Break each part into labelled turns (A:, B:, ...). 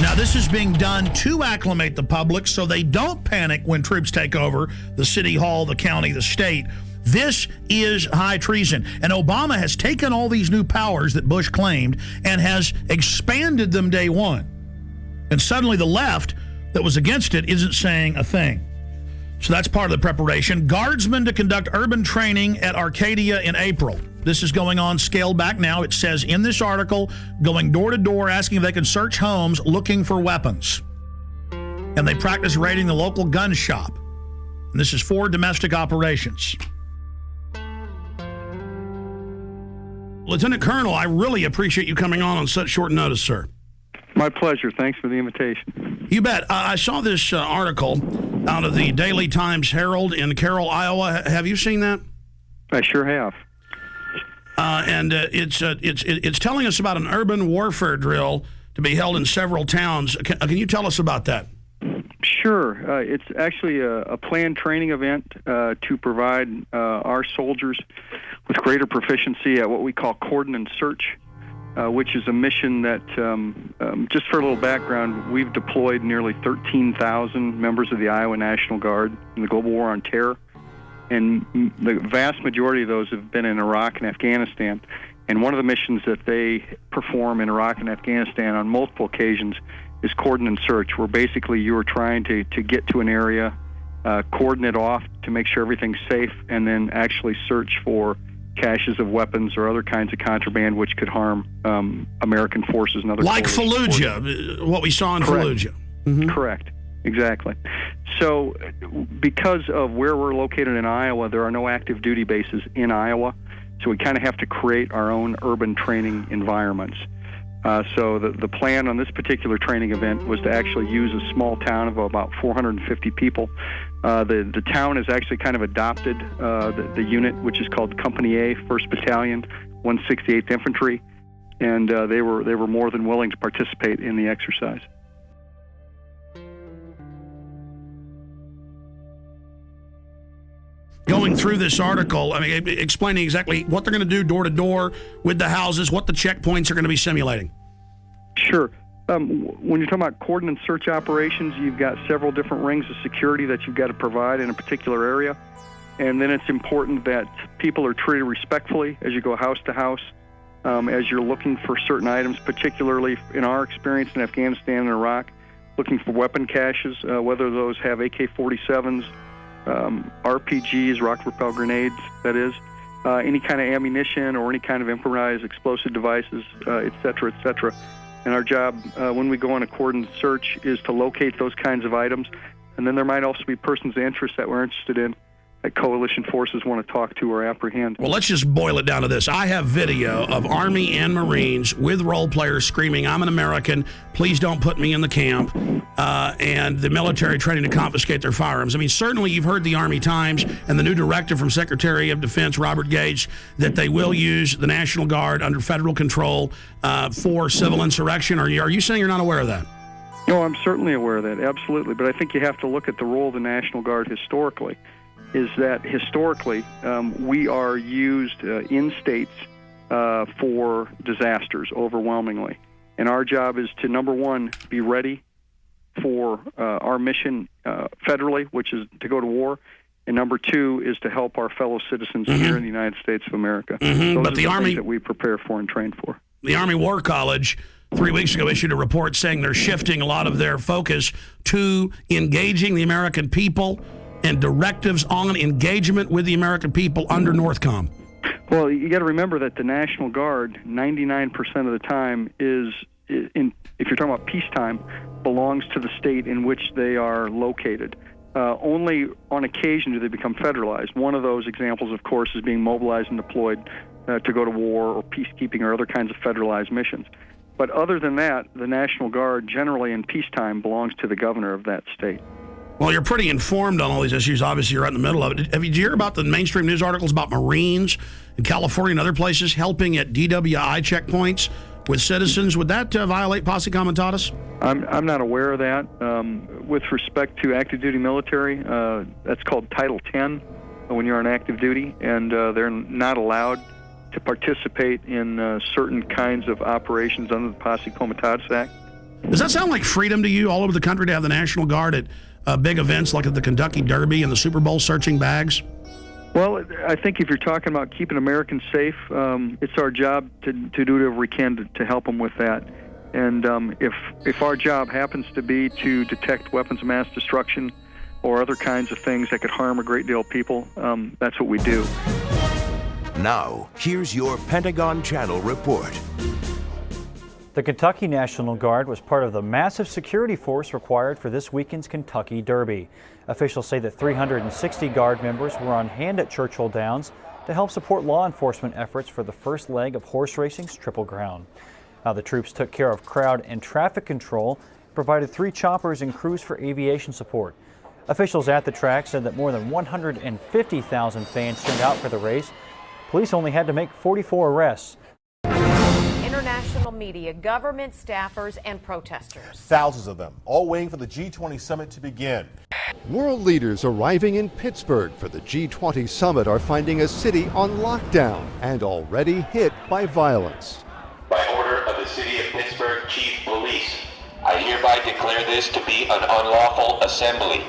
A: Now, this is being done to acclimate the public so they don't panic when troops take over the city hall, the county, the state. This is high treason. And Obama has taken all these new powers that Bush claimed and has expanded them day one. And suddenly the left that was against it isn't saying a thing. So that's part of the preparation. Guardsmen to conduct urban training at Arcadia in April. This is going on, scaled back now. It says in this article, going door to door, asking if they can search homes looking for weapons. And they practice raiding the local gun shop. And this is for domestic operations. Lieutenant Colonel, I really appreciate you coming on such short notice, sir.
B: My pleasure. Thanks for the invitation.
A: You bet. I saw this article out of the Daily Times Herald in Carroll, Iowa. Have you seen that?
B: I sure have.
A: And it's telling us about an urban warfare drill to be held in several towns. Can you tell us about that?
B: Sure. It's actually a planned training event to provide our soldiers with greater proficiency at what we call cordon and search, which is a mission that, just for a little background, we've deployed nearly 13,000 members of the Iowa National Guard in the global war on terror. And the vast majority of those have been in Iraq and Afghanistan. And one of the missions that they perform in Iraq and Afghanistan on multiple occasions is cordon and search, where basically you are trying to get to an area, cordon it off to make sure everything's safe, and then actually search for caches of weapons or other kinds of contraband which could harm American forces and other
A: like Fallujah,
B: forces.
A: What we saw in
B: Correct.
A: Fallujah. Mm-hmm.
B: Correct. Exactly. So because of where we're located in Iowa, there are no active duty bases in Iowa, so we kind of have to create our own urban training environments. So the plan on this particular training event was to actually use a small town of about 450 people. The town has actually kind of adopted the unit, which is called Company A, 1st Battalion, 168th Infantry, and they were more than willing to participate in the exercise.
A: Going through this article, I mean, explaining exactly what they're going to do door to door with the houses, what the checkpoints are going to be simulating.
B: Sure. When you're talking about cordon and search operations, you've got several different rings of security that you've got to provide in a particular area. And then it's important that people are treated respectfully as you go house to house, as you're looking for certain items, particularly in our experience in Afghanistan and Iraq, looking for weapon caches, whether those have AK-47s, RPGs, rocket propelled grenades, that is, any kind of ammunition or any kind of improvised explosive devices, et cetera, et cetera. And our job when we go on a cordon search is to locate those kinds of items. And then there might also be persons of interest that we're interested in that coalition forces want to talk to or apprehend.
A: Well, let's just boil it down to this. I have video of Army and Marines with role players screaming, "I'm an American, please don't put me in the camp," and the military training to confiscate their firearms. I mean, certainly you've heard the Army Times and the new directive from Secretary of Defense Robert Gates that they will use the National Guard under federal control for civil insurrection. Are you saying you're not aware of that?
B: No, I'm certainly aware of that, absolutely. But I think you have to look at the role of the National Guard historically. Is that historically we are used in states for disasters overwhelmingly. And our job is to, number one, be ready for our mission federally, which is to go to war. And number two is to help our fellow citizens here in the United States of America. Those
A: But
B: are
A: the Army
B: things that we prepare for and train for.
A: The Army War College 3 weeks ago issued a report saying they're shifting a lot of their focus to engaging the American people and directives on engagement with the American people under NORTHCOM.
B: Well, you got to remember that the National Guard, 99% of the time, if you're talking about peacetime, belongs to the state in which they are located. Only on occasion do they become federalized. One of those examples, of course, is being mobilized and deployed to go to war or peacekeeping or other kinds of federalized missions. But other than that, the National Guard generally in peacetime belongs to the governor of that state.
A: Well, you're pretty informed on all these issues. Obviously, you're right in the middle of it. Did you hear about the mainstream news articles about Marines in California and other places helping at DWI checkpoints with citizens? Would that violate Posse Comitatus?
B: I'm not aware of that. With respect to active duty military, that's called Title 10 when you're on active duty, and they're not allowed to participate in certain kinds of operations under the Posse Comitatus Act.
A: Does that sound like freedom to you all over the country to have the National Guard at big events like at the Kentucky Derby and the Super Bowl searching bags?
B: Well, I think if you're talking about keeping Americans safe, it's our job to do whatever we can to help them with that. And if our job happens to be to detect weapons of mass destruction or other kinds of things that could harm a great deal of people, that's what we do.
C: Now, here's your Pentagon Channel report.
D: The Kentucky National Guard was part of the massive security force required for this weekend's Kentucky Derby. Officials say that 360 Guard members were on hand at Churchill Downs to help support law enforcement efforts for the first leg of horse racing's Triple Crown. Now, the troops took care of crowd and traffic control, provided 3 choppers and crews for aviation support. Officials at the track said that more than 150,000 fans turned out for the race. Police only had to make 44 arrests.
E: International media, government staffers, and protesters.
F: Thousands of them, all waiting for the G20 summit to begin.
G: World leaders arriving in Pittsburgh for the G20 summit are finding a city on lockdown and already hit by violence.
H: By order of the City of Pittsburgh Chief Police, I hereby declare this to be an unlawful assembly.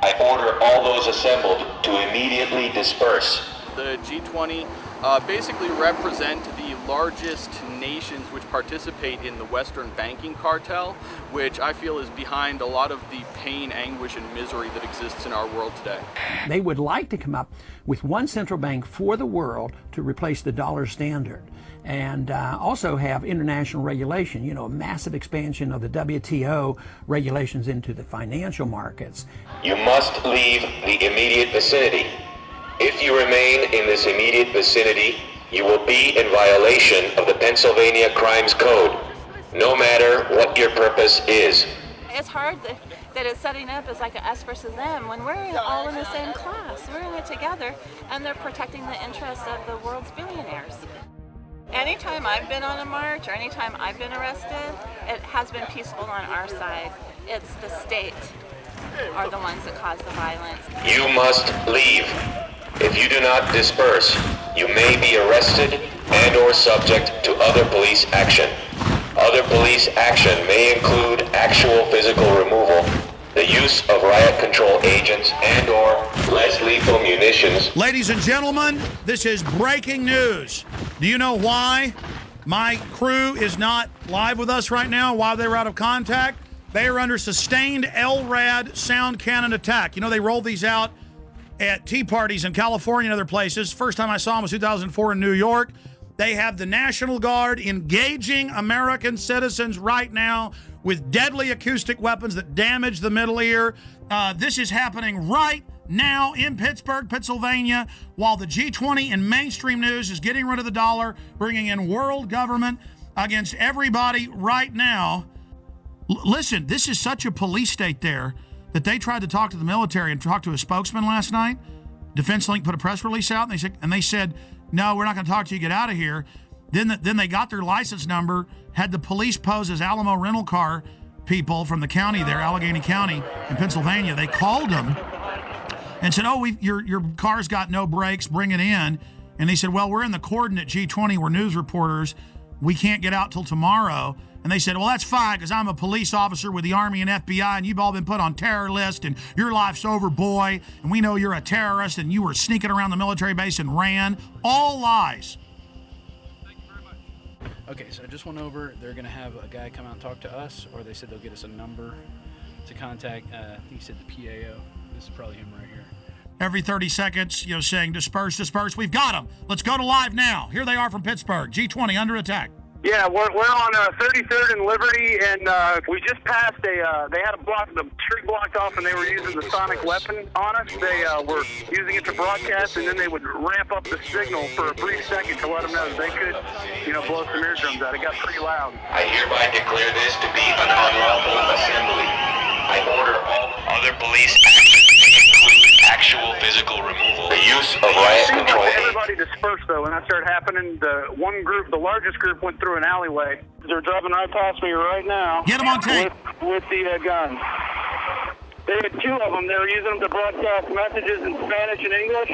H: I order all those assembled to immediately disperse.
I: The G20 basically represent the largest nations which participate in the Western banking cartel, which I feel is behind a lot of the pain, anguish, and misery that exists in our world today.
J: They would like to come up with one central bank for the world to replace the dollar standard, and also have international regulation, a massive expansion of the WTO regulations into the financial markets.
H: You must leave the immediate vicinity. If you remain in this immediate vicinity, you will be in violation of the Pennsylvania Crimes Code, no matter what your purpose is.
K: It's hard that it's setting up as like a us versus them when we're all in the same class. We're in it together, and they're protecting the interests of the world's billionaires. Anytime I've been on a march or anytime I've been arrested, it has been peaceful on our side. It's the state are the ones that cause the violence.
H: You must leave. If you do not disperse, you may be arrested and or subject to other police action. Other police action may include actual physical removal, the use of riot control agents and or less lethal munitions.
A: Ladies and gentlemen, this is breaking news. Do you know why my crew is not live with us right now, why they were out of contact? They are under sustained LRAD sound cannon attack. They rolled these out at tea parties in California and other places. First time I saw them was 2004 in New York. They have the National Guard engaging American citizens right now with deadly acoustic weapons that damage the middle ear. This is happening right now in Pittsburgh, Pennsylvania, while the G20 in mainstream news is getting rid of the dollar, bringing in world government against everybody right now. Listen, this is such a police state there that they tried to talk to the military and talk to a spokesman last night. Defense Link put a press release out, and they said, no, we're not going to talk to you, get out of here. Then they got their license number, had the police pose as Alamo rental car people from the county there, Allegheny County in Pennsylvania. They called them and said, your car's got no brakes, bring it in. And they said, well, we're in the cordon at G20, we're news reporters, we can't get out till tomorrow. And they said, well, that's fine, because I'm a police officer with the Army and FBI, and you've all been put on terror list, and your life's over, boy, and we know you're a terrorist, and you were sneaking around the military base and ran. All lies.
I: Thank you very much. Okay, so I just went over. They're going to have a guy come out and talk to us, or they said they'll get us a number to contact. I think he said the PAO. This is probably him right here.
A: Every 30 seconds, saying disperse, disperse. We've got them. Let's go to live now. Here they are from Pittsburgh. G20 under attack.
L: Yeah, we're on 33rd and Liberty, and we just passed they had the street blocked off, and they were using the sonic weapon on us. They were using it to broadcast, and then they would ramp up the signal for a brief second to let them know that they could, blow some eardrums out. It got pretty loud.
H: I hereby declare this to be an unlawful assembly. I order all other police action to include actual physical removal, the use of riot control.
L: Everybody dispersed, though, when that started happening. The largest group, went through an alleyway. They're driving right past me right now.
A: Get them on tape.
L: With the guns. They had 2 of them. They were using them to broadcast messages in Spanish and English.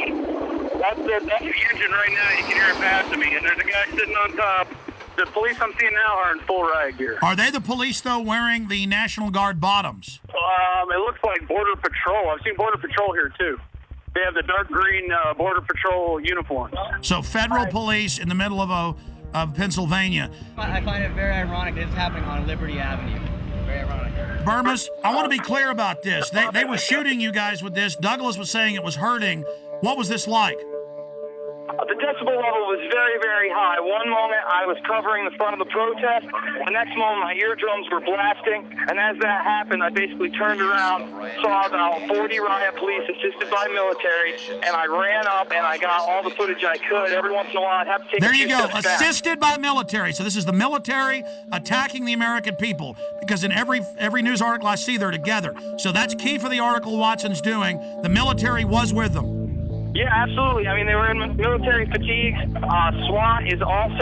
L: That's the engine right now. You can hear it passing me. And there's a guy sitting on top. The police I'm seeing now are in full riot gear.
A: Are they the police, though, wearing the National Guard bottoms?
L: It looks like Border Patrol. I've seen Border Patrol here, too. They have the dark green Border Patrol uniforms.
A: So federal police in the middle of Pennsylvania.
M: I find it very ironic that it's happening on Liberty Avenue. Very ironic.
A: Burmis, I want to be clear about this. They were shooting you guys with this. Douglas was saying it was hurting. What was this like?
L: The decibel level was very, very high. One moment I was covering the front of the protest. The next moment my eardrums were blasting. And as that happened, I basically turned around, saw about 40 riot police assisted by military, and I ran up and I got all the footage I could. Every once in a while I'd have to take
A: There
L: a
A: you
L: few
A: go,
L: steps back.
A: assisted by military. So this is the military attacking the American people, because in every news article I see, they're together. So that's key for the article Watson's doing. The military was with them.
L: Yeah, absolutely. I mean, they were in military fatigues. SWAT is also